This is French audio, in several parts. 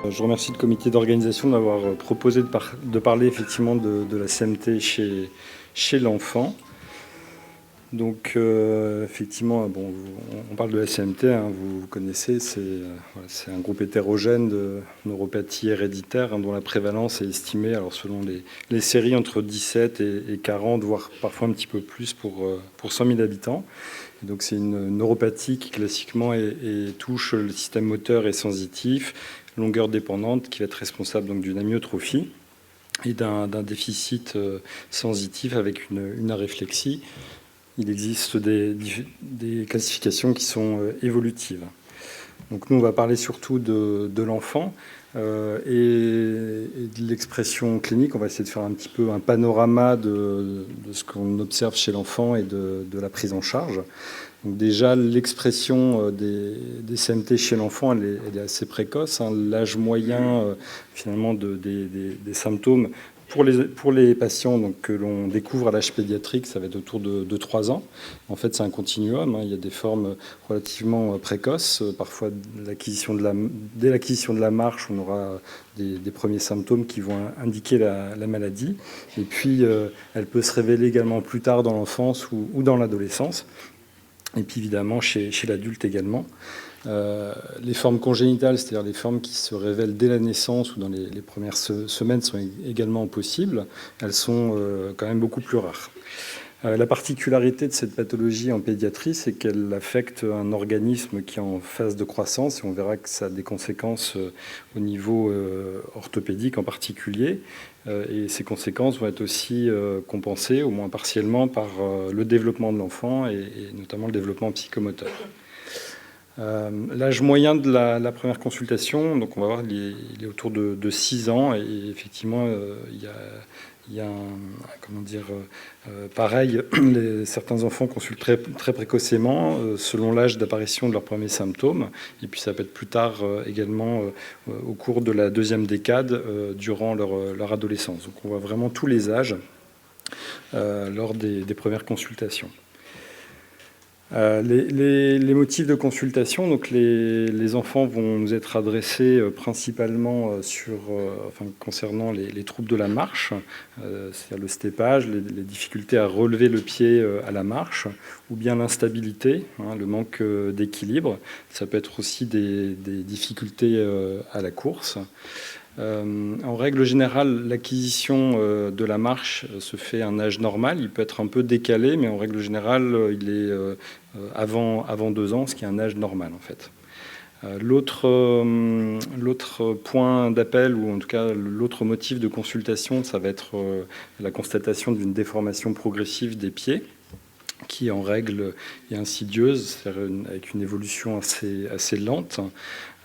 Je remercie le comité d'organisation d'avoir proposé de parler effectivement de la CMT chez l'enfant. Donc effectivement, bon, on parle de la CMT, hein, vous connaissez, c'est un groupe hétérogène de neuropathie héréditaire, hein, dont la prévalence est estimée, alors selon les séries, entre 17 et 40, voire parfois un petit peu plus pour 100 000 habitants. Et donc c'est une neuropathie qui classiquement touche le système moteur et sensitif, longueur dépendante, qui va être responsable donc d'une amyotrophie et d'un déficit sensitif avec une aréflexie. Il existe des classifications qui sont évolutives. Donc nous, on va parler surtout de l'enfant et de l'expression clinique. On va essayer de faire un petit peu un panorama de ce qu'on observe chez l'enfant et de la prise en charge. Donc déjà, l'expression des CMT chez l'enfant, elle est assez précoce, hein. L'âge moyen finalement des symptômes pour les patients donc, que l'on découvre à l'âge pédiatrique, ça va être autour de 3 ans. En fait, c'est un continuum, hein. Il y a des formes relativement précoces. Parfois, dès l'acquisition de la marche, on aura des premiers symptômes qui vont indiquer la maladie. Et puis, elle peut se révéler également plus tard dans l'enfance ou dans l'adolescence. Et puis évidemment chez l'adulte également. Les formes congénitales, c'est-à-dire les formes qui se révèlent dès la naissance ou dans les premières semaines, sont également possibles. Elles sont quand même beaucoup plus rares. La particularité de cette pathologie en pédiatrie, c'est qu'elle affecte un organisme qui est en phase de croissance, et on verra que ça a des conséquences au niveau orthopédique en particulier. Et ces conséquences vont être aussi compensées, au moins partiellement, par le développement de l'enfant et notamment le développement psychomoteur. L'âge moyen de la première consultation, donc on va voir, il est autour de 6 ans, et effectivement, il y a pareil, certains enfants consultent très précocement, selon l'âge d'apparition de leurs premiers symptômes, et puis ça peut être plus tard également au cours de la deuxième décade, durant leur adolescence. Donc on voit vraiment tous les âges lors des premières consultations. Les motifs de consultation, donc les enfants vont nous être adressés principalement concernant les troubles de la marche, c'est-à-dire le stépage, les difficultés à relever le pied à la marche, ou bien l'instabilité, hein, le manque d'équilibre. Ça peut être aussi des difficultés à la course. En règle générale, l'acquisition de la marche se fait à un âge normal. Il peut être un peu décalé, mais en règle générale, il est avant 2 ans, ce qui est un âge normal en fait. L'autre point d'appel, ou en tout cas l'autre motif de consultation, ça va être la constatation d'une déformation progressive des pieds, qui en règle est insidieuse, avec une évolution assez lente.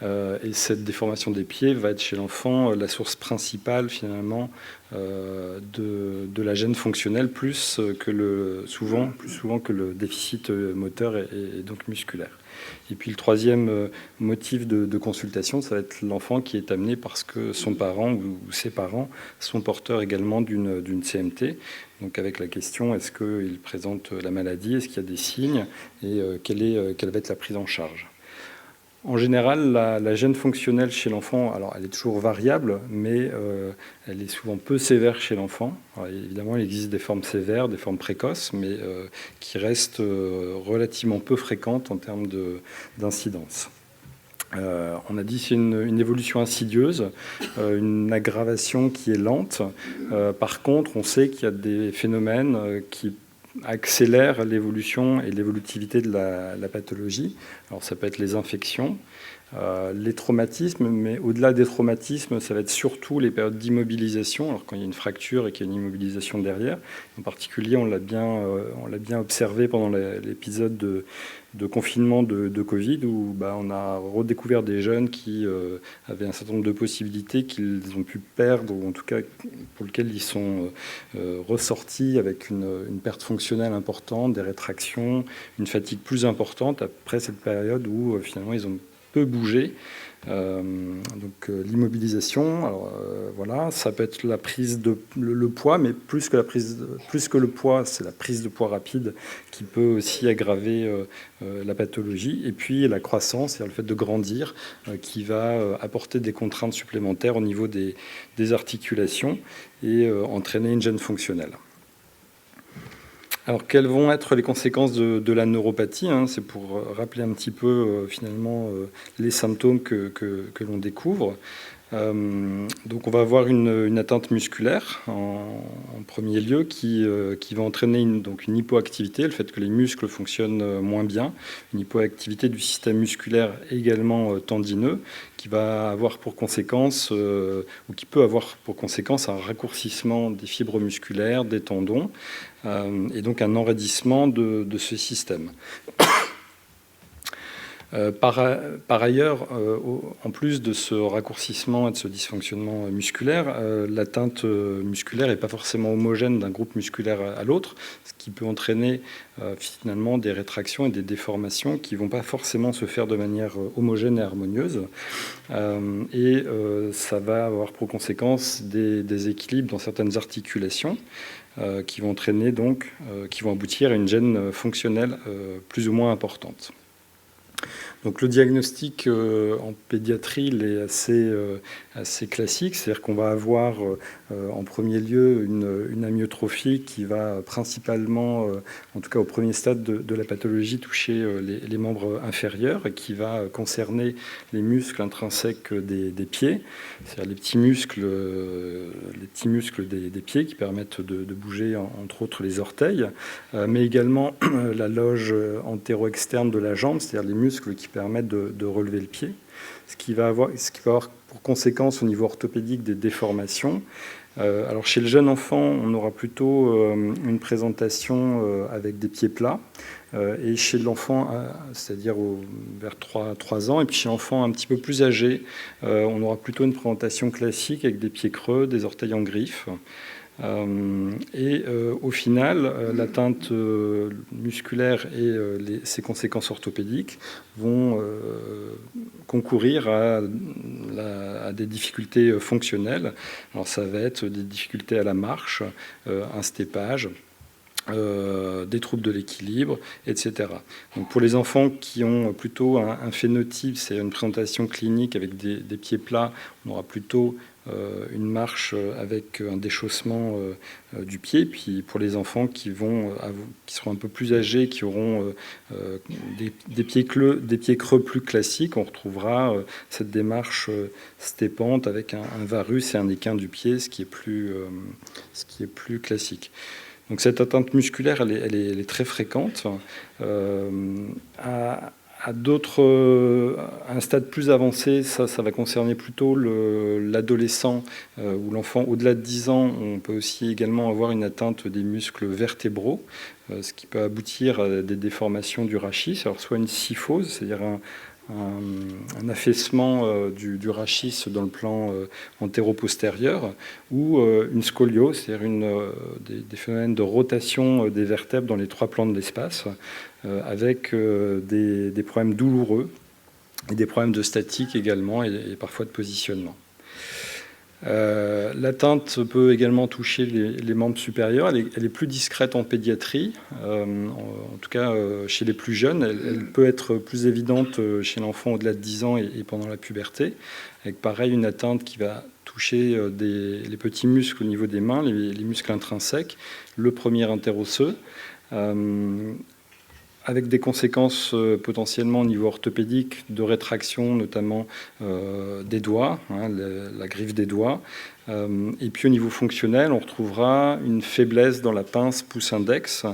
Et cette déformation des pieds va être chez l'enfant la source principale finalement de la gêne fonctionnelle, plus souvent que le déficit moteur et donc musculaire. Et puis le troisième motif de consultation, ça va être l'enfant qui est amené parce que son parent ou ses parents sont porteurs également d'une CMT. Donc avec la question, est-ce qu'il présente la maladie, est-ce qu'il y a des signes, et quelle va être la prise en charge. En général, la gêne fonctionnelle chez l'enfant, alors elle est toujours variable, mais elle est souvent peu sévère chez l'enfant. Évidemment, il existe des formes sévères, des formes précoces, mais qui restent relativement peu fréquentes en termes d'incidence. On a dit que c'est une évolution insidieuse, une aggravation qui est lente. Par contre, on sait qu'il y a des phénomènes qui accélère l'évolution et l'évolutivité de la pathologie. Alors ça peut être les infections, les traumatismes, mais au-delà des traumatismes, ça va être surtout les périodes d'immobilisation. Alors quand il y a une fracture et qu'il y a une immobilisation derrière, en particulier, on l'a bien observé pendant l'épisode de confinement de Covid, où on a redécouvert des jeunes qui avaient un certain nombre de possibilités qu'ils ont pu perdre, ou en tout cas pour lesquels ils sont ressortis avec une perte fonctionnelle importante, des rétractions, une fatigue plus importante après cette période où finalement ils ont peut bouger. Donc l'immobilisation, alors voilà, ça peut être la prise de le poids, mais plus que le poids, c'est la prise de poids rapide qui peut aussi aggraver la pathologie. Et puis la croissance, c'est-à-dire le fait de grandir, qui va apporter des contraintes supplémentaires au niveau des articulations et entraîner une gêne fonctionnelle. Alors, quelles vont être les conséquences de la neuropathie, hein? C'est pour rappeler un petit peu, finalement, les symptômes que l'on découvre. Donc, on va avoir une atteinte musculaire en premier lieu qui va entraîner donc une hypoactivité, le fait que les muscles fonctionnent moins bien, une hypoactivité du système musculaire également tendineux, qui va avoir pour conséquence, ou qui peut avoir pour conséquence un raccourcissement des fibres musculaires, des tendons, et donc un enraidissement de ce système. Par ailleurs, en plus de ce raccourcissement et de ce dysfonctionnement musculaire, l'atteinte musculaire n'est pas forcément homogène d'un groupe musculaire à l'autre, ce qui peut entraîner finalement des rétractions et des déformations qui ne vont pas forcément se faire de manière homogène et harmonieuse. Et ça va avoir pour conséquence des déséquilibres dans certaines articulations qui vont entraîner donc, qui vont aboutir à une gêne fonctionnelle plus ou moins importante. Donc le diagnostic en pédiatrie il est assez classique, c'est-à-dire qu'on va avoir en premier lieu une amyotrophie qui va principalement, en tout cas au premier stade de la pathologie, toucher les membres inférieurs et qui va concerner les muscles intrinsèques des pieds, c'est-à-dire les petits muscles des pieds qui permettent de bouger entre autres les orteils, mais également la loge antéro-externe de la jambe, c'est-à-dire les muscles qui permettent de relever le pied, ce qui va avoir pour conséquence au niveau orthopédique des déformations. Alors chez le jeune enfant, on aura plutôt une présentation avec des pieds plats, et chez l'enfant, c'est-à-dire vers 3 ans, et puis chez l'enfant un petit peu plus âgé, on aura plutôt une présentation classique avec des pieds creux, des orteils en griffe. Et au final, l'atteinte musculaire et ses conséquences orthopédiques vont concourir à des difficultés fonctionnelles. Alors ça va être des difficultés à la marche, un stépage, des troubles de l'équilibre, etc. Donc pour les enfants qui ont plutôt un phénotype, c'est une présentation clinique avec des pieds plats, on aura plutôt une marche avec un déchaussement du pied. Puis pour les enfants qui seront un peu plus âgés, qui auront des pieds creux plus classiques, on retrouvera cette démarche stépante avec un varus et un équin du pied, ce qui est plus classique. Donc cette atteinte musculaire, elle est très fréquente. À un stade plus avancé, ça va concerner plutôt l'adolescent ou l'enfant au-delà de 10 ans. On peut aussi également avoir une atteinte des muscles vertébraux, ce qui peut aboutir à des déformations du rachis. Alors soit une kyphose, c'est-à-dire un affaissement du rachis dans le plan antéro-postérieur, ou une scoliose, c'est-à-dire des phénomènes de rotation des vertèbres dans les 3 plans de l'espace, avec des problèmes douloureux et des problèmes de statique également et parfois de positionnement. L'atteinte peut également toucher les membres supérieurs. Elle est plus discrète en pédiatrie, en tout cas chez les plus jeunes. Elle peut être plus évidente chez l'enfant au-delà de 10 ans et pendant la puberté, avec pareil une atteinte qui va toucher les petits muscles au niveau des mains, les muscles intrinsèques, le premier interosseux, avec des conséquences potentiellement au niveau orthopédique de rétraction, notamment des doigts, la griffe des doigts. Et puis au niveau fonctionnel, on retrouvera une faiblesse dans la pince pouce-index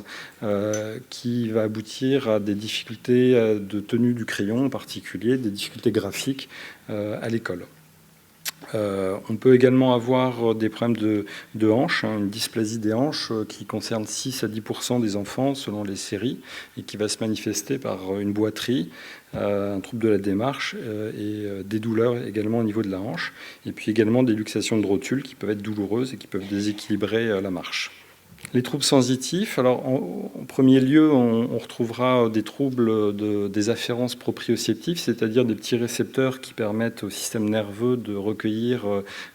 qui va aboutir à des difficultés de tenue du crayon en particulier, des difficultés graphiques à l'école. On peut également avoir des problèmes de hanches, une dysplasie des hanches qui concerne 6 à 10% des enfants selon les séries et qui va se manifester par une boiterie, un trouble de la démarche et des douleurs également au niveau de la hanche, et puis également des luxations de rotules qui peuvent être douloureuses et qui peuvent déséquilibrer la marche. Les troubles sensitifs, alors en premier lieu, on retrouvera des troubles des afférences proprioceptives, c'est-à-dire des petits récepteurs qui permettent au système nerveux de recueillir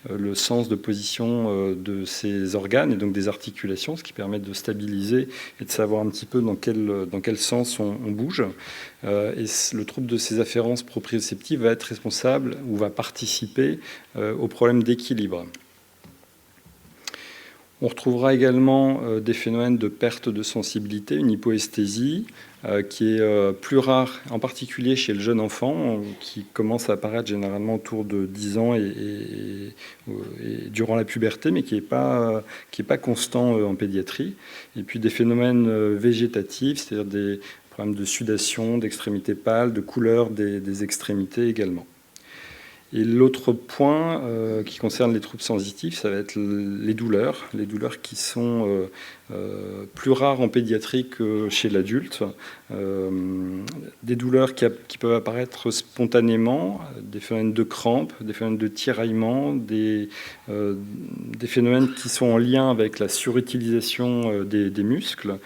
le sens de position de ses organes et donc des articulations, ce qui permet de stabiliser et de savoir un petit peu dans quel sens on bouge. Et le trouble de ces afférences proprioceptives va être responsable ou va participer au problème d'équilibre. On retrouvera également des phénomènes de perte de sensibilité, une hypoesthésie, qui est plus rare, en particulier chez le jeune enfant, qui commence à apparaître généralement autour de 10 ans et durant la puberté, mais qui n'est pas constant en pédiatrie. Et puis des phénomènes végétatifs, c'est-à-dire des problèmes de sudation, d'extrémités pâles, de couleur des extrémités également. Et l'autre point qui concerne les troubles sensitifs, ça va être les douleurs qui sont plus rares en pédiatrie que chez l'adulte. Des douleurs qui peuvent apparaître spontanément, des phénomènes de crampes, des phénomènes de tiraillement, des phénomènes qui sont en lien avec la surutilisation des muscles.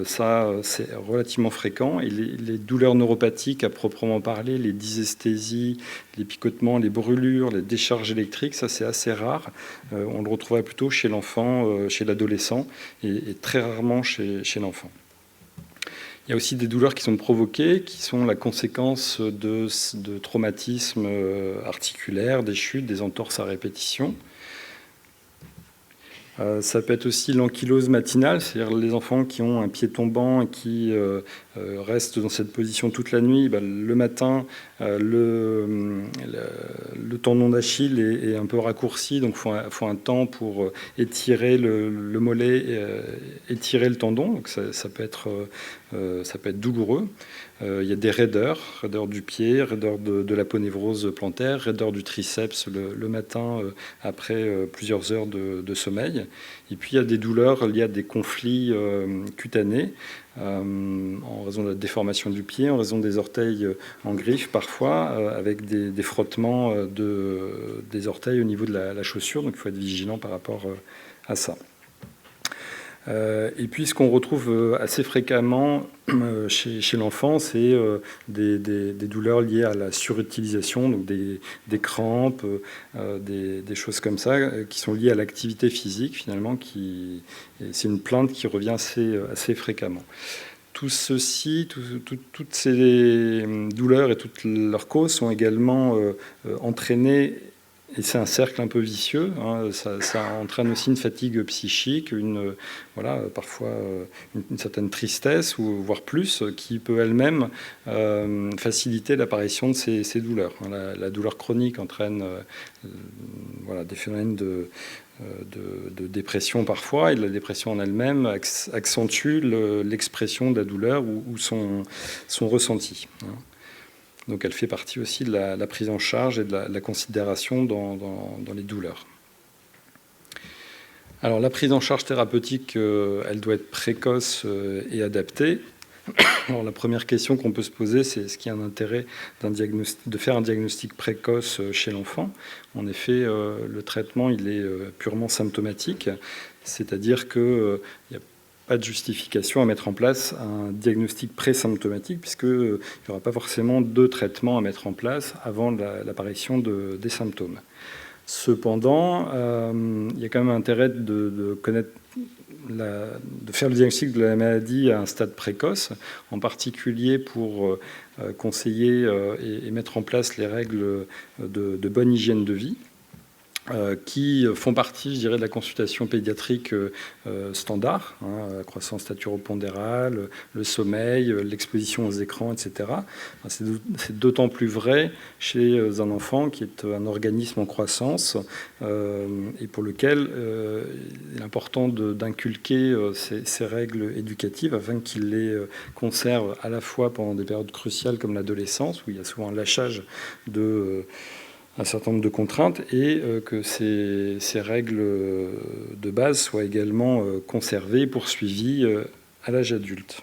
Ça, c'est relativement fréquent. Et les douleurs neuropathiques à proprement parler, les dysesthésies, les picotements, les brûlures, les décharges électriques, ça c'est assez rare. On le retrouverait plutôt chez l'enfant, chez l'adolescent, et très rarement chez l'enfant. Il y a aussi des douleurs qui sont provoquées, qui sont la conséquence de traumatismes articulaires, des chutes, des entorses à répétition. Ça peut être aussi l'ankylose matinale, c'est-à-dire les enfants qui ont un pied tombant et qui restent dans cette position toute la nuit. Le matin, le tendon d'Achille est un peu raccourci, donc il faut un temps pour étirer le mollet, étirer le tendon. Donc ça peut être douloureux. Il y a des raideurs du pied, raideurs de l'aponévrose plantaire, raideurs du triceps le matin après plusieurs heures de sommeil. Et puis il y a des douleurs liées à des conflits cutanés en raison de la déformation du pied, en raison des orteils en griffe parfois, avec des frottements des orteils au niveau de la chaussure. Donc il faut être vigilant par rapport à ça. Et puis ce qu'on retrouve assez fréquemment chez l'enfant, c'est des douleurs liées à la surutilisation, donc des crampes, des choses comme ça, qui sont liées à l'activité physique finalement. C'est une plainte qui revient assez fréquemment. Tout ceci, toutes ces douleurs et toutes leurs causes sont également entraînées. Et c'est un cercle un peu vicieux, hein. Ça entraîne aussi une fatigue psychique, parfois une certaine tristesse, voire plus, qui peut elle-même faciliter l'apparition de ces douleurs. La douleur chronique entraîne des phénomènes de dépression parfois, et la dépression en elle-même accentue l'expression de la douleur ou son ressenti. Donc elle fait partie aussi de la prise en charge et de la considération dans les douleurs. Alors la prise en charge thérapeutique, elle doit être précoce et adaptée. Alors la première question qu'on peut se poser, c'est est-ce qu'il y a un intérêt de faire un diagnostic précoce chez l'enfant. En effet, le traitement il est purement symptomatique, c'est-à-dire qu'il y a pas de justification à mettre en place un diagnostic présymptomatique, puisqu'il n'y aura pas forcément de traitement à mettre en place avant l'apparition des symptômes. Cependant, il y a quand même intérêt de connaître de faire le diagnostic de la maladie à un stade précoce, en particulier pour conseiller et mettre en place les règles de bonne hygiène de vie, qui font partie, je dirais, de la consultation pédiatrique standard, la croissance staturopondérale, le sommeil, l'exposition aux écrans, etc. C'est d'autant plus vrai chez un enfant qui est un organisme en croissance et pour lequel il est important d'inculquer ces règles éducatives afin qu'il les conserve à la fois pendant des périodes cruciales comme l'adolescence, où il y a souvent un lâchage un certain nombre de contraintes, et que ces règles de base soient également conservées et poursuivies à l'âge adulte.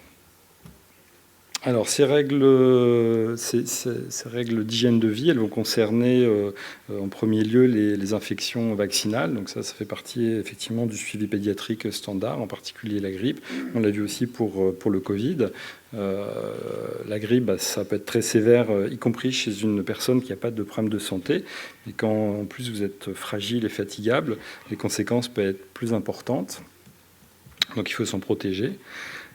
Alors, ces règles d'hygiène de vie, elles vont concerner en premier lieu les infections vaccinales. Donc ça fait partie effectivement du suivi pédiatrique standard, en particulier la grippe. On l'a vu aussi pour le Covid. La grippe, ça peut être très sévère, y compris chez une personne qui n'a pas de problème de santé. Et quand en plus vous êtes fragile et fatigable, les conséquences peuvent être plus importantes. Donc il faut s'en protéger.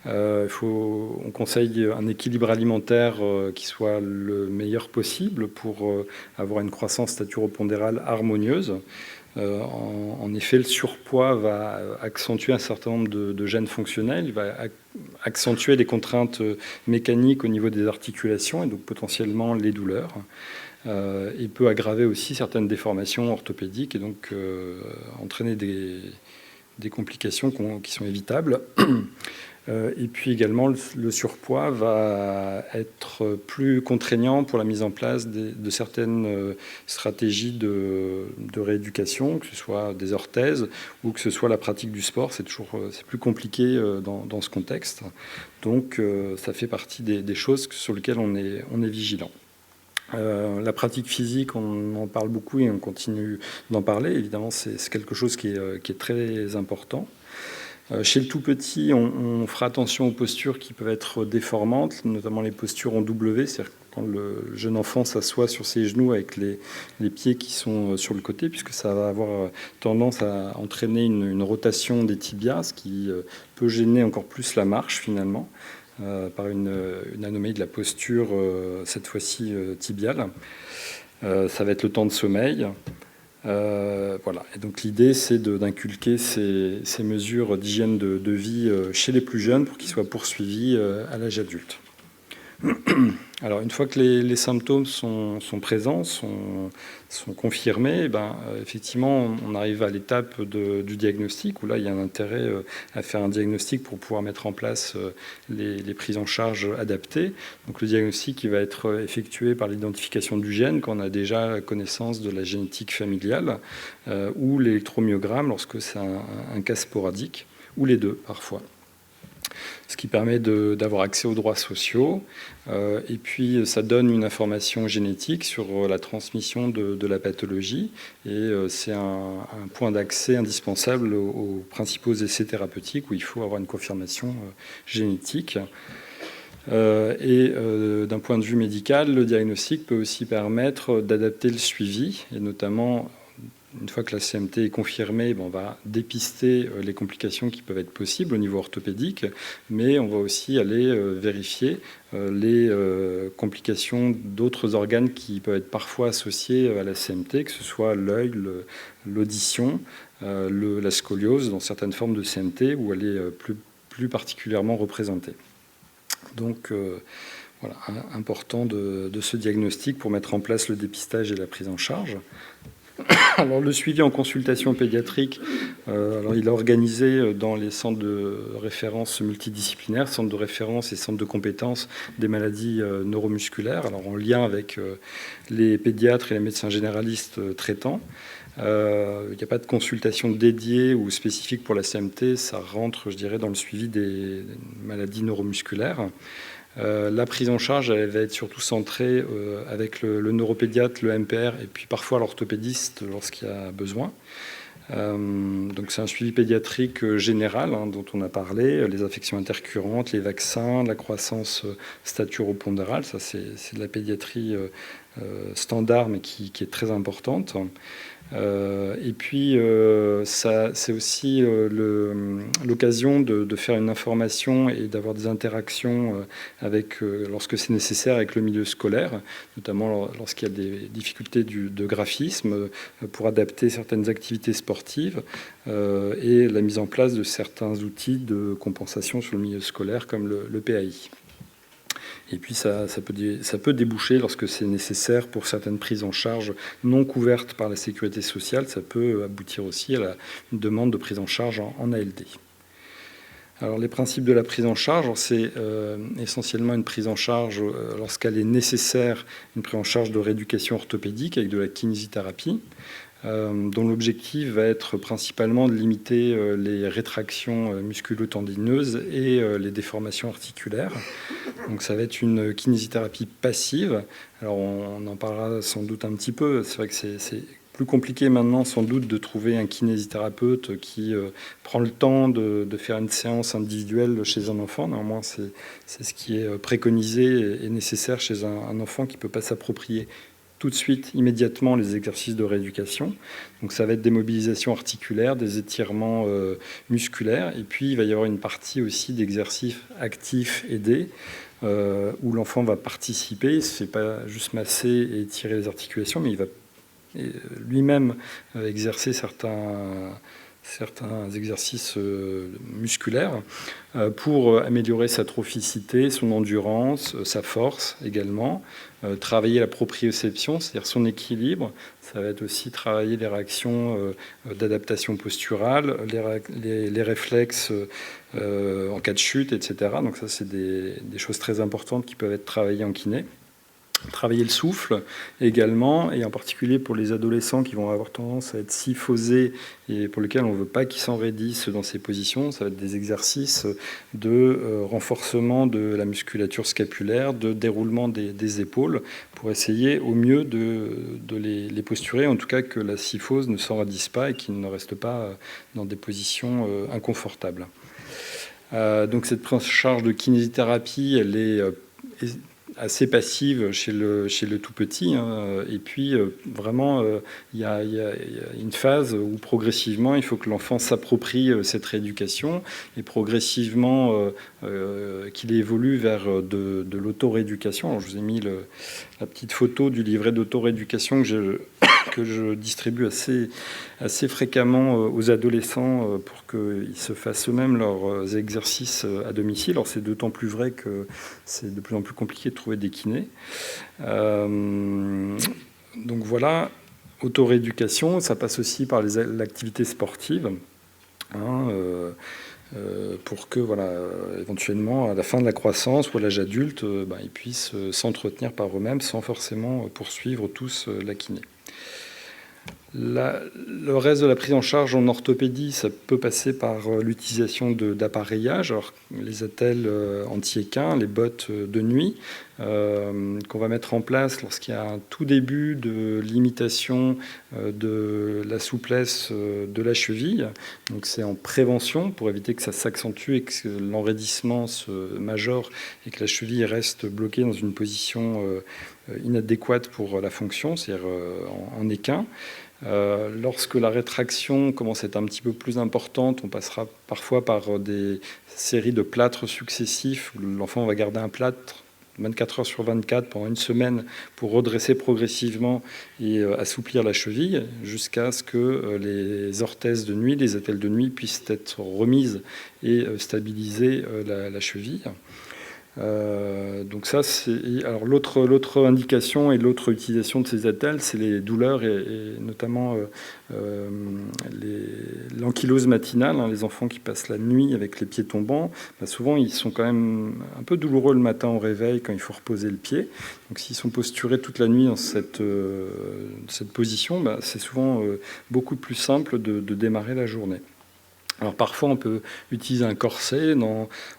On conseille un équilibre alimentaire qui soit le meilleur possible pour avoir une croissance staturopondérale harmonieuse. En effet, le surpoids va accentuer un certain nombre de gènes fonctionnels, il va accentuer les contraintes mécaniques au niveau des articulations et donc potentiellement les douleurs. Il peut aggraver aussi certaines déformations orthopédiques et donc entraîner des complications qui sont évitables. Et puis également, le surpoids va être plus contraignant pour la mise en place de certaines stratégies de rééducation, que ce soit des orthèses ou que ce soit la pratique du sport. C'est plus compliqué dans ce contexte. Donc ça fait partie des choses sur lesquelles on est vigilant. La pratique physique, on en parle beaucoup et on continue d'en parler. Évidemment, c'est quelque chose qui est très important. Chez le tout petit, on fera attention aux postures qui peuvent être déformantes, notamment les postures en W, c'est-à-dire quand le jeune enfant s'assoit sur ses genoux avec les pieds qui sont sur le côté, puisque ça va avoir tendance à entraîner une rotation des tibias, ce qui peut gêner encore plus la marche finalement, par une anomalie de la posture, cette fois-ci tibiale. Ça va être le temps de sommeil. Voilà. Et donc l'idée, c'est d'inculquer ces mesures d'hygiène de vie chez les plus jeunes pour qu'ils soient poursuivis à l'âge adulte. Alors une fois que les symptômes sont présents, sont confirmés, effectivement on arrive à l'étape du diagnostic, où là il y a un intérêt à faire un diagnostic pour pouvoir mettre en place les prises en charge adaptées. Donc le diagnostic qui va être effectué par l'identification du gène quand on a déjà connaissance de la génétique familiale, ou l'électromyogramme lorsque c'est un cas sporadique, ou les deux parfois. Ce qui permet d'avoir accès aux droits sociaux. Et puis, ça donne une information génétique sur la transmission de la pathologie. Et c'est un point d'accès indispensable aux principaux essais thérapeutiques où il faut avoir une confirmation génétique. D'un point de vue médical, le diagnostic peut aussi permettre d'adapter le suivi, et notamment, une fois que la CMT est confirmée, on va dépister les complications qui peuvent être possibles au niveau orthopédique, mais on va aussi aller vérifier les complications d'autres organes qui peuvent être parfois associés à la CMT, que ce soit l'œil, l'audition, la scoliose dans certaines formes de CMT où elle est plus particulièrement représentée. Donc voilà, important de ce diagnostic pour mettre en place le dépistage et la prise en charge. Alors le suivi en consultation pédiatrique, il est organisé dans les centres de référence multidisciplinaires, centres de référence et centres de compétences des maladies neuromusculaires, alors en lien avec les pédiatres et les médecins généralistes traitants. Il n'y a pas de consultation dédiée ou spécifique pour la CMT, ça rentre, je dirais, dans le suivi des maladies neuromusculaires. La prise en charge, elle va être surtout centrée avec le neuropédiatre, le MPR et puis parfois l'orthopédiste lorsqu'il y a besoin. Donc c'est un suivi pédiatrique général dont on a parlé, les infections intercurrentes, les vaccins, la croissance staturopondérale, ça c'est de la pédiatrie standard mais qui est très importante. Et puis, c'est aussi l'occasion de faire une information et d'avoir des interactions lorsque c'est nécessaire avec le milieu scolaire, notamment lorsqu'il y a des difficultés de graphisme, pour adapter certaines activités sportives et la mise en place de certains outils de compensation sur le milieu scolaire comme le PAI. Et puis ça peut déboucher lorsque c'est nécessaire pour certaines prises en charge non couvertes par la sécurité sociale. Ça peut aboutir aussi à une demande de prise en charge en ALD. Alors les principes de la prise en charge, c'est essentiellement une prise en charge lorsqu'elle est nécessaire, une prise en charge de rééducation orthopédique avec de la kinésithérapie. dont l'objectif va être principalement de limiter les rétractions musculo-tendineuses et les déformations articulaires. Donc ça va être une kinésithérapie passive. Alors on en parlera sans doute un petit peu. C'est vrai que c'est plus compliqué maintenant sans doute de trouver un kinésithérapeute qui prend le temps de faire une séance individuelle chez un enfant. Néanmoins, c'est ce qui est préconisé et nécessaire chez un enfant qui ne peut pas s'approprier tout de suite, immédiatement, les exercices de rééducation. Donc ça va être des mobilisations articulaires, des étirements musculaires, et puis il va y avoir une partie aussi d'exercices actifs aidés, où l'enfant va participer. Ce n'est pas juste masser et étirer les articulations, mais il va lui-même exercer certains exercices musculaires pour améliorer sa trophicité, son endurance, sa force également, travailler la proprioception, c'est-à-dire son équilibre. Ça va être aussi travailler les réactions d'adaptation posturale, les réflexes en cas de chute, etc. Donc ça, c'est des choses très importantes qui peuvent être travaillées en kiné. Travailler le souffle également, et en particulier pour les adolescents qui vont avoir tendance à être syphosés et pour lesquels on ne veut pas qu'ils s'enraidissent dans ces positions. Ça va être des exercices de renforcement de la musculature scapulaire, de déroulement des épaules pour essayer au mieux de les posturer, en tout cas que la syphose ne s'enraidisse pas et qu'ils ne restent pas dans des positions inconfortables. Donc cette prise en charge de kinésithérapie, elle est assez passive chez le tout petit, hein. Et puis vraiment il y a une phase où progressivement il faut que l'enfant s'approprie cette rééducation et progressivement qu'il évolue vers de l'auto-rééducation. Alors je vous ai mis la petite photo du livret d'auto-rééducation que je distribue assez fréquemment aux adolescents pour qu'ils se fassent eux-mêmes leurs exercices à domicile. Alors c'est d'autant plus vrai que c'est de plus en plus compliqué de trouver des kinés. Donc voilà, auto-rééducation, ça passe aussi par l'activité sportive, hein, pour que voilà, éventuellement à la fin de la croissance ou à l'âge adulte, ils puissent s'entretenir par eux-mêmes sans forcément poursuivre tous la kiné. Le reste de la prise en charge en orthopédie, ça peut passer par l'utilisation d'appareillages, alors les attelles anti-équins, les bottes de nuit, qu'on va mettre en place lorsqu'il y a un tout début de limitation de la souplesse de la cheville. Donc c'est en prévention pour éviter que ça s'accentue et que l'enraidissement se majore et que la cheville reste bloquée dans une position inadéquate pour la fonction, c'est-à-dire en équin. Lorsque la rétraction commence à être un petit peu plus importante, on passera parfois par des séries de plâtres successifs où l'enfant va garder un plâtre 24 heures sur 24 pendant une semaine pour redresser progressivement et assouplir la cheville jusqu'à ce que les orthèses de nuit, les attelles de nuit puissent être remises et stabiliser la cheville. Donc ça, c'est alors l'autre indication et l'autre utilisation de ces attelles, c'est les douleurs et notamment l'ankylose matinale, hein, les enfants qui passent la nuit avec les pieds tombants. Souvent ils sont quand même un peu douloureux le matin au réveil quand il faut reposer le pied. Donc s'ils sont posturés toute la nuit dans cette position, c'est souvent beaucoup plus simple de démarrer la journée. Alors parfois on peut utiliser un corset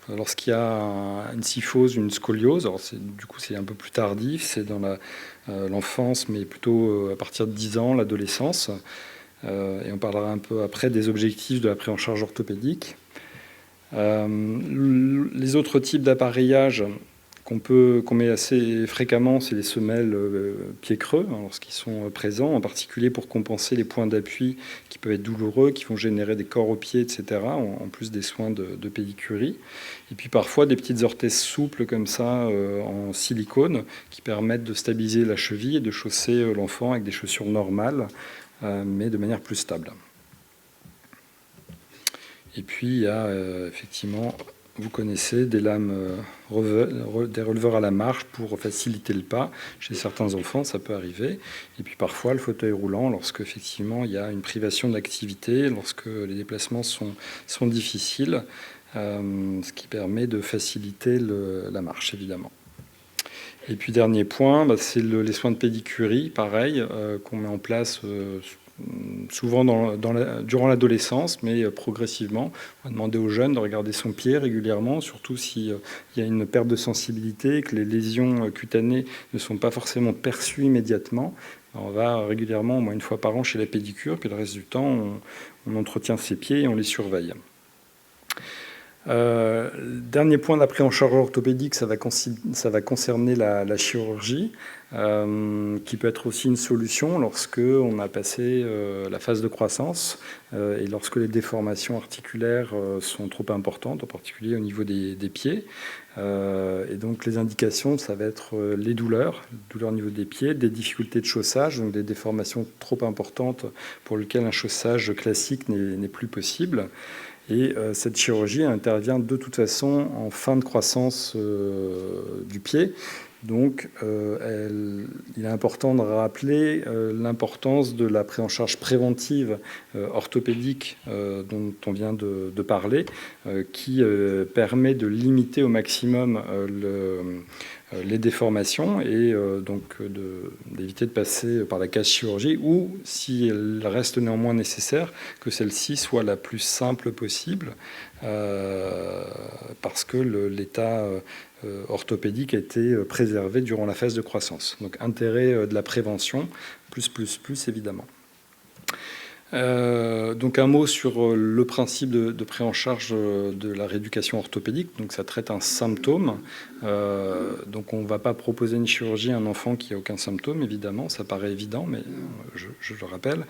lorsqu'il y a une syphose, une scoliose. Alors du coup c'est un peu plus tardif, c'est dans l'enfance, mais plutôt à partir de 10 ans, l'adolescence. Et on parlera un peu après des objectifs de la prise en charge orthopédique. Les autres types d'appareillage qu'on met assez fréquemment, c'est les semelles pieds creux, hein, lorsqu'ils sont présents, en particulier pour compenser les points d'appui qui peuvent être douloureux, qui vont générer des corps aux pieds, etc., en plus des soins de pédicurie. Et puis parfois des petites orthèses souples comme ça, en silicone, qui permettent de stabiliser la cheville et de chausser l'enfant avec des chaussures normales, mais de manière plus stable. Et puis il y a effectivement... Vous connaissez des lames, des releveurs à la marche pour faciliter le pas. Chez certains enfants, ça peut arriver. Et puis parfois, le fauteuil roulant, lorsque effectivement il y a une privation d'activité, lorsque les déplacements sont difficiles, ce qui permet de faciliter la marche, évidemment. Et puis dernier point, c'est les soins de pédicurie, pareil, qu'on met en place souvent durant l'adolescence, mais progressivement. On va demander aux jeunes de regarder son pied régulièrement, surtout s'il y a une perte de sensibilité, que les lésions cutanées ne sont pas forcément perçues immédiatement. On va régulièrement, au moins une fois par an, chez la pédicure, puis le reste du temps, on entretient ses pieds et on les surveille. Dernier point de la prise en charge orthopédique, ça va concerner la chirurgie, qui peut être aussi une solution lorsque on a passé la phase de croissance et lorsque les déformations articulaires sont trop importantes, en particulier au niveau des pieds. Et donc les indications, ça va être les douleurs au niveau des pieds, des difficultés de chaussage, donc des déformations trop importantes pour lesquelles un chaussage classique n'est plus possible. Et cette chirurgie intervient de toute façon en fin de croissance du pied. Donc il est important de rappeler l'importance de la prise en charge préventive orthopédique dont on vient de parler, qui permet de limiter au maximum les déformations et donc d'éviter de passer par la case chirurgie, ou si elle reste néanmoins nécessaire, que celle-ci soit la plus simple possible parce que l'état orthopédique a été préservé durant la phase de croissance. Donc intérêt de la prévention, plus évidemment. Donc un mot sur le principe de prise en charge de la rééducation orthopédique. Donc ça traite un symptôme. Donc on ne va pas proposer une chirurgie à un enfant qui n'a aucun symptôme, évidemment. Ça paraît évident, mais je le rappelle.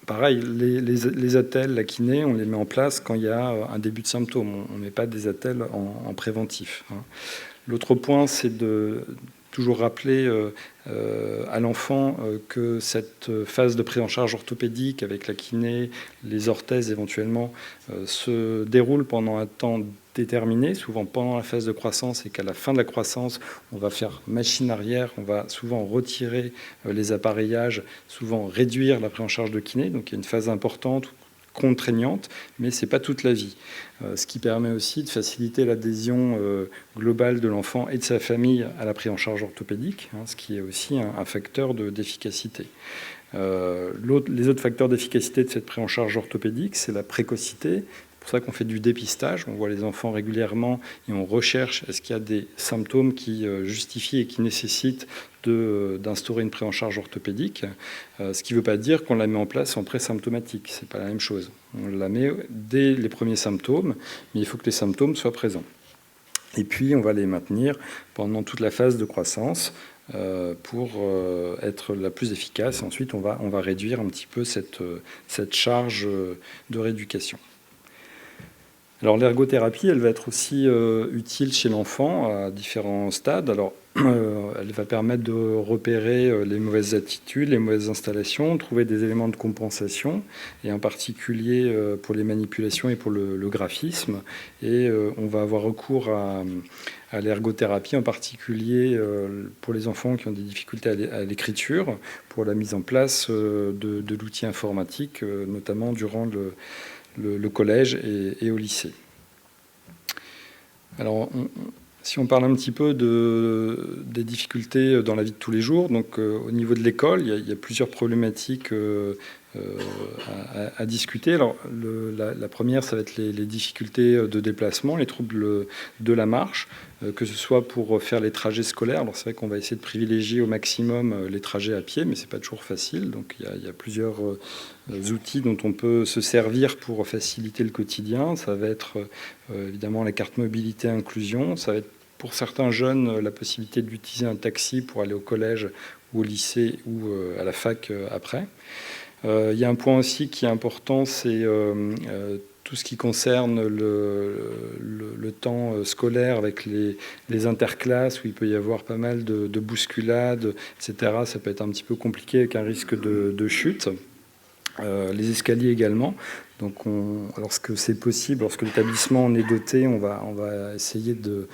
Pareil, les attelles, la kiné, on les met en place quand il y a un début de symptômes. On ne met pas des attelles en préventif. L'autre point, c'est de toujours rappeler à l'enfant que cette phase de prise en charge orthopédique avec la kiné, les orthèses éventuellement, se déroule pendant un temps déterminé, souvent pendant la phase de croissance, et qu'à la fin de la croissance, on va faire machine arrière, on va souvent retirer les appareillages, souvent réduire la prise en charge de kiné. Donc il y a une phase importante, contraignante, mais ce n'est pas toute la vie. Ce qui permet aussi de faciliter l'adhésion globale de l'enfant et de sa famille à la prise en charge orthopédique, ce qui est aussi un facteur d'efficacité. Les autres facteurs d'efficacité de cette prise en charge orthopédique, c'est la précocité. C'est pour ça qu'on fait du dépistage. On voit les enfants régulièrement et on recherche est-ce qu'il y a des symptômes qui justifient et qui nécessitent d'instaurer une prise en charge orthopédique. Ce qui ne veut pas dire qu'on la met en place en présymptomatique. Ce n'est pas la même chose. On la met dès les premiers symptômes, mais il faut que les symptômes soient présents. Et puis, on va les maintenir pendant toute la phase de croissance pour être la plus efficace. Ensuite, on va réduire un petit peu cette charge de rééducation. Alors l'ergothérapie, elle va être aussi utile chez l'enfant à différents stades. Alors elle va permettre de repérer les mauvaises attitudes, les mauvaises installations, trouver des éléments de compensation, et en particulier pour les manipulations et pour le graphisme. Et on va avoir recours à l'ergothérapie, en particulier pour les enfants qui ont des difficultés à l'écriture, pour la mise en place de l'outil informatique, notamment durant le collège et au lycée. Alors, si on parle un petit peu des difficultés dans la vie de tous les jours, donc au niveau de l'école, il y a plusieurs problématiques à discuter. Alors, la première, ça va être les difficultés de déplacement, les troubles de la marche, que ce soit pour faire les trajets scolaires. Alors, c'est vrai qu'on va essayer de privilégier au maximum les trajets à pied, mais c'est pas toujours facile. Donc, il y a plusieurs outils dont on peut se servir pour faciliter le quotidien. Ça va être évidemment la carte mobilité inclusion. Ça va être pour certains jeunes la possibilité d'utiliser un taxi pour aller au collège ou au lycée ou à la fac après. Il y a un point aussi qui est important, c'est tout ce qui concerne le temps scolaire avec les interclasses où il peut y avoir pas mal de bousculades, etc. Ça peut être un petit peu compliqué avec un risque de chute. Les escaliers également. Donc lorsque c'est possible, lorsque l'établissement en est doté, on va essayer de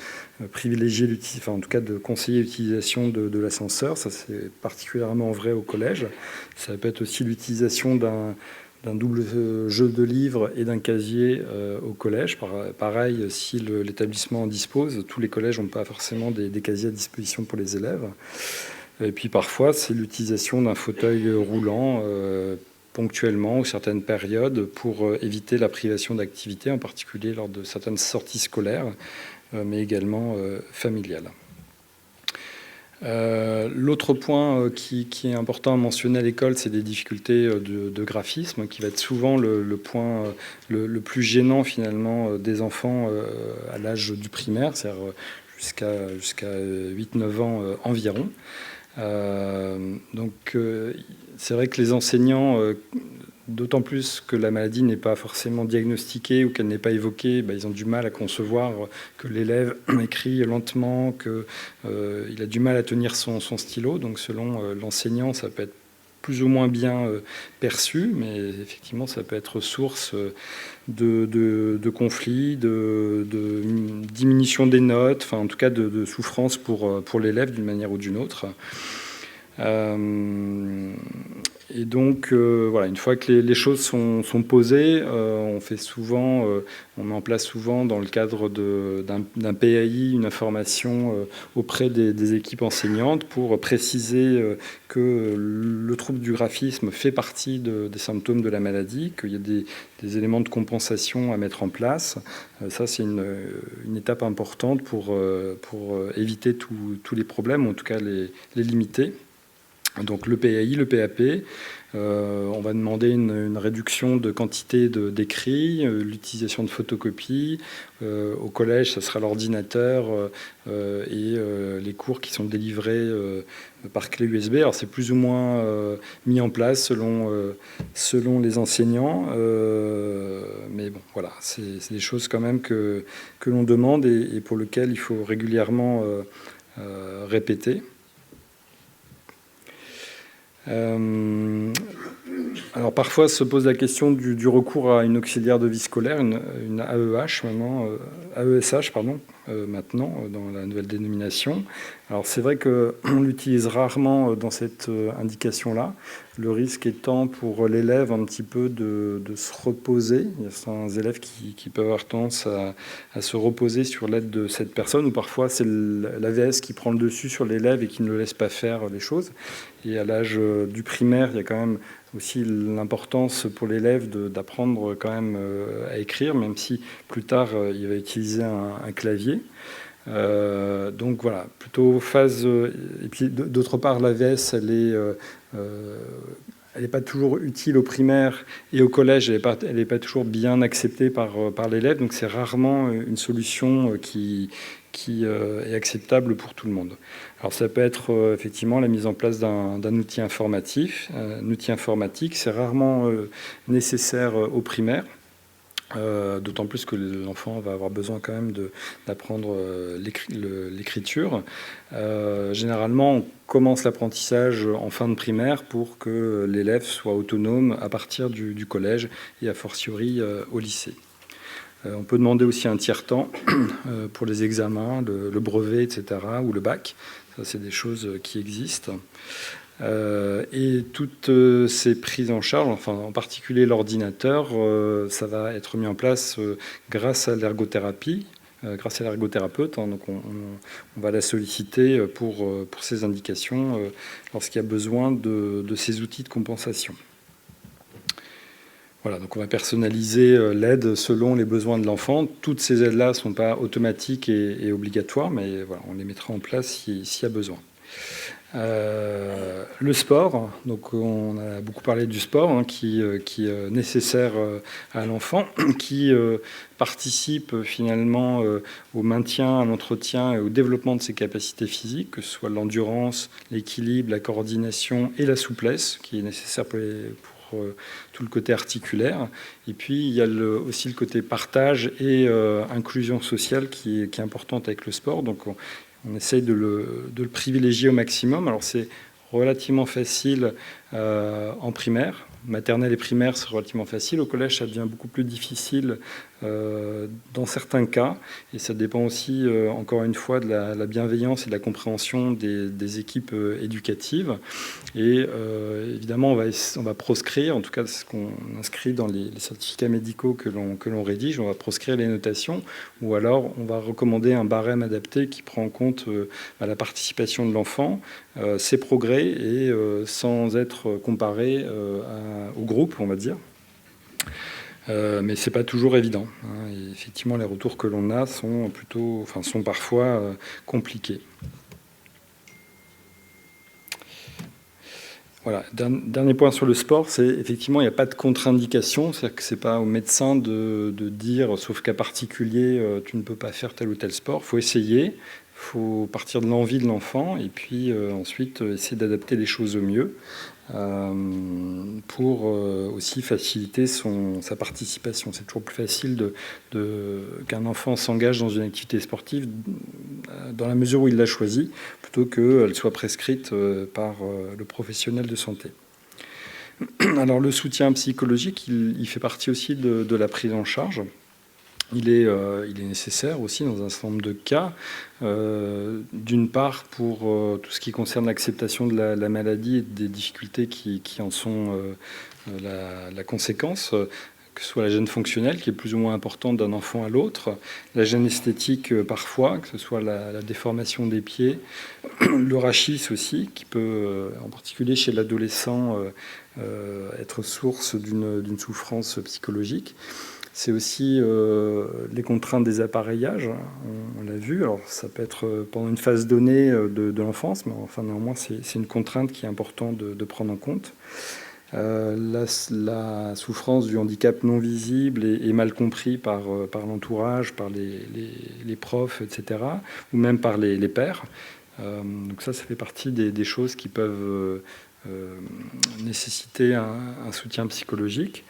privilégier en tout cas de conseiller l'utilisation de l'ascenseur. Ça, c'est particulièrement vrai au collège. Ça peut être aussi l'utilisation d'un double jeu de livres et d'un casier au collège. Pareil, si l'établissement en dispose, tous les collèges n'ont pas forcément des casiers à disposition pour les élèves. Et puis parfois, c'est l'utilisation d'un fauteuil roulant ponctuellement ou certaines périodes pour éviter la privation d'activité, en particulier lors de certaines sorties scolaires, mais également familiales. L'autre point qui est important à mentionner à l'école, c'est des difficultés de graphisme, qui va être souvent le point le plus gênant finalement des enfants à l'âge du primaire, c'est-à-dire jusqu'à 8-9 ans environ. Donc c'est vrai que les enseignants, d'autant plus que la maladie n'est pas forcément diagnostiquée ou qu'elle n'est pas évoquée, ils ont du mal à concevoir que l'élève écrit lentement, qu'il a du mal à tenir son stylo. Donc selon l'enseignant, ça peut être plus ou moins bien perçu, mais effectivement, ça peut être source de conflits, de diminution des notes, enfin en tout cas de souffrance pour l'élève d'une manière ou d'une autre. Et donc, voilà, une fois que les choses sont posées, on met en place souvent dans le cadre d'un PAI une information auprès des équipes enseignantes pour préciser que le trouble du graphisme fait partie des symptômes de la maladie, qu'il y a des éléments de compensation à mettre en place. Ça, c'est une étape importante pour éviter tous les problèmes, ou en tout cas les limiter. Donc le PAI, le PAP, on va demander une réduction de quantité d'écrits, l'utilisation de photocopies. Au collège, ça sera l'ordinateur et les cours qui sont délivrés par clé USB. Alors c'est plus ou moins mis en place selon les enseignants. Mais bon, voilà, c'est des choses quand même que l'on demande et pour lesquelles il faut régulièrement répéter. Alors parfois se pose la question du recours à une auxiliaire de vie scolaire, une AEH maintenant, AESH pardon, maintenant dans la nouvelle dénomination. Alors c'est vrai qu'on l'utilise rarement dans cette indication-là, le risque étant pour l'élève un petit peu de se reposer. Il y a certains élèves qui peuvent avoir tendance à se reposer sur l'aide de cette personne, ou parfois c'est l'AVS qui prend le dessus sur l'élève et qui ne le laisse pas faire les choses. Et à l'âge du primaire, il y a quand même aussi l'importance pour l'élève d'apprendre quand même à écrire, même si plus tard il va utiliser un clavier. Donc voilà, plutôt phase. Et puis d'autre part, l'AVS, elle n'est pas toujours utile au primaire et au collège, elle n'est pas toujours bien acceptée par l'élève, donc c'est rarement une solution qui est acceptable pour tout le monde. Alors ça peut être effectivement la mise en place d'un outil informatique. Un outil informatique, c'est rarement nécessaire au primaire. D'autant plus que l'enfant va avoir besoin quand même d'apprendre l'écriture. Généralement, on commence l'apprentissage en fin de primaire pour que l'élève soit autonome à partir du collège et a fortiori au lycée. On peut demander aussi un tiers-temps pour les examens, le brevet, etc., ou le bac. Ça, c'est des choses qui existent. Et toutes ces prises en charge, enfin en particulier l'ordinateur, ça va être mis en place grâce à l'ergothérapie, grâce à l'ergothérapeute. Donc on va la solliciter pour ces indications lorsqu'il y a besoin de ces outils de compensation. Voilà, donc on va personnaliser l'aide selon les besoins de l'enfant. Toutes ces aides-là ne sont pas automatiques et obligatoires, mais voilà, on les mettra en place s'il y a besoin. Le sport, donc on a beaucoup parlé du sport qui est nécessaire à l'enfant, qui participe finalement au maintien, à l'entretien et au développement de ses capacités physiques, que ce soit l'endurance, l'équilibre, la coordination et la souplesse, qui est nécessaire pour tout le côté articulaire. Et puis il y a aussi le côté partage et inclusion sociale qui est importante avec le sport. Donc on essaye de le privilégier au maximum. Alors c'est relativement facile en primaire. Maternelle et primaire, c'est relativement facile. Au collège, ça devient beaucoup plus difficile dans certains cas. Et ça dépend aussi, encore une fois, de la bienveillance et de la compréhension des équipes éducatives. Et évidemment, on va proscrire, en tout cas, ce qu'on inscrit dans les certificats médicaux que l'on rédige, on va proscrire les notations, ou alors on va recommander un barème adapté qui prend en compte la participation de l'enfant, ses progrès et sans être comparé au groupe, on va dire. Mais c'est pas toujours évident, hein. Et effectivement, les retours que l'on a sont parfois compliqués. Voilà. Dernier point sur le sport, c'est effectivement il n'y a pas de contre-indication, c'est-à-dire que c'est pas au médecin de dire, sauf cas particulier, tu ne peux pas faire tel ou tel sport. Il faut essayer, il faut partir de l'envie de l'enfant et puis ensuite essayer d'adapter les choses au mieux. Pour aussi faciliter sa participation. C'est toujours plus facile qu'un enfant s'engage dans une activité sportive dans la mesure où il l'a choisie, plutôt qu'elle soit prescrite par le professionnel de santé. Alors le soutien psychologique, il fait partie aussi de la prise en charge. Il est nécessaire aussi dans un certain nombre de cas, d'une part pour tout ce qui concerne l'acceptation de la maladie et des difficultés qui en sont la conséquence, que ce soit la gêne fonctionnelle qui est plus ou moins importante d'un enfant à l'autre, la gêne esthétique parfois, que ce soit la déformation des pieds, le rachis aussi, qui peut, en particulier chez l'adolescent, être source d'une souffrance psychologique. C'est aussi les contraintes des appareillages, on l'a vu. Alors ça peut être pendant une phase donnée de l'enfance, mais enfin néanmoins c'est une contrainte qui est importante de prendre en compte. La souffrance du handicap non visible est mal compris par l'entourage, par les profs, etc., ou même par les pairs. Donc ça fait partie des choses qui peuvent nécessiter un soutien psychologique.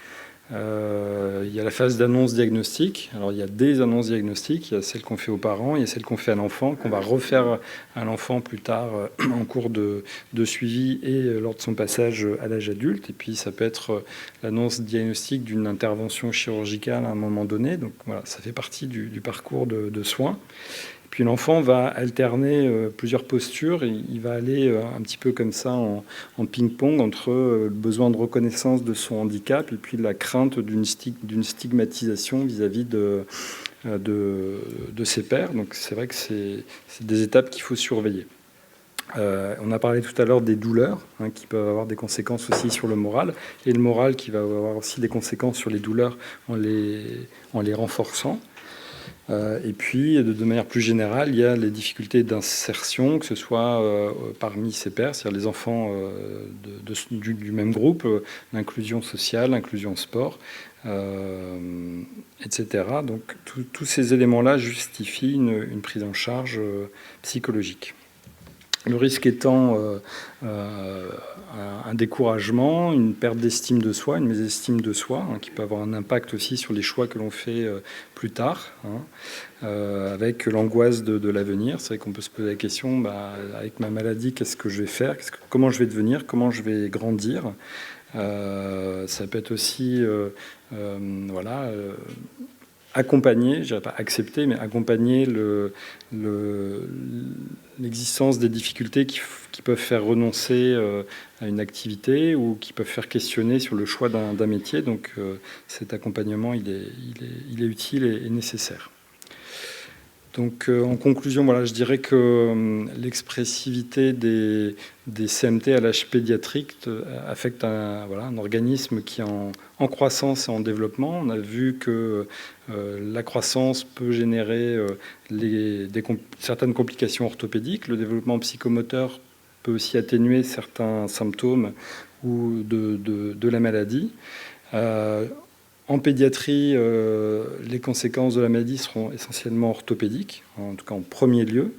Il y a la phase d'annonce diagnostique. Alors il y a des annonces diagnostiques, il y a celles qu'on fait aux parents, il y a celles qu'on fait à l'enfant, qu'on va refaire à l'enfant plus tard en cours de suivi et lors de son passage à l'âge adulte. Et puis ça peut être l'annonce diagnostique d'une intervention chirurgicale à un moment donné. Donc voilà, ça fait partie du parcours de soins. Puis l'enfant va alterner plusieurs postures. Et il va aller un petit peu comme ça en ping-pong entre le besoin de reconnaissance de son handicap et puis la crainte d'une stigmatisation vis-à-vis de ses pairs. Donc c'est vrai que c'est des étapes qu'il faut surveiller. On a parlé tout à l'heure des douleurs, hein, qui peuvent avoir des conséquences aussi sur le moral, et le moral qui va avoir aussi des conséquences sur les douleurs en les renforçant. Et puis, de manière plus générale, il y a les difficultés d'insertion, que ce soit parmi ses pairs, c'est-à-dire les enfants du même groupe, l'inclusion sociale, l'inclusion sport, etc. Donc, tous ces éléments-là justifient une prise en charge psychologique. Le risque étant un découragement, une perte d'estime de soi, une mésestime de soi, hein, qui peut avoir un impact aussi sur les choix que l'on fait plus tard, hein, avec l'angoisse de l'avenir. C'est vrai qu'on peut se poser la question, avec ma maladie, qu'est-ce que je vais faire, comment je vais devenir, comment je vais grandir. Ça peut être aussi accompagner, je dirais pas accepter, mais accompagner l'existence des difficultés qui peuvent faire renoncer à une activité ou qui peuvent faire questionner sur le choix d'un métier. Donc cet accompagnement, il est utile et nécessaire. Donc en conclusion, voilà, je dirais que l'expressivité des CMT à l'âge pédiatrique affecte un organisme qui est en croissance et en développement. On a vu que la croissance peut générer certaines complications orthopédiques. Le développement psychomoteur peut aussi atténuer certains symptômes ou de la maladie. En pédiatrie, les conséquences de la maladie seront essentiellement orthopédiques, en tout cas en premier lieu.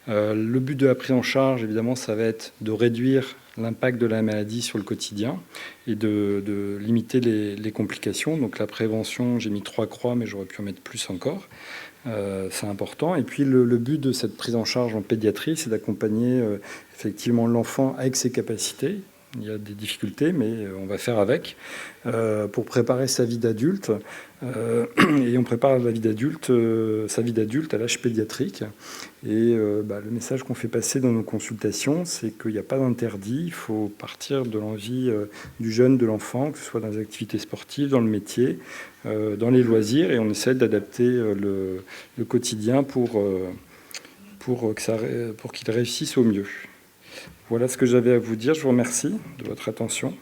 Le but de la prise en charge, évidemment, ça va être de réduire l'impact de la maladie sur le quotidien et de limiter les complications. Donc la prévention, j'ai mis 3 croix, mais j'aurais pu en mettre plus encore. C'est important. Et puis le but de cette prise en charge en pédiatrie, c'est d'accompagner effectivement l'enfant avec ses capacités. Il y a des difficultés, mais on va faire avec pour préparer sa vie d'adulte. Et on prépare sa vie d'adulte à l'âge pédiatrique. Et le message qu'on fait passer dans nos consultations, c'est qu'il n'y a pas d'interdit. Il faut partir de l'envie du jeune, de l'enfant, que ce soit dans les activités sportives, dans le métier, dans les loisirs. Et on essaie d'adapter le quotidien pour qu'il réussisse au mieux. Voilà ce que j'avais à vous dire. Je vous remercie de votre attention.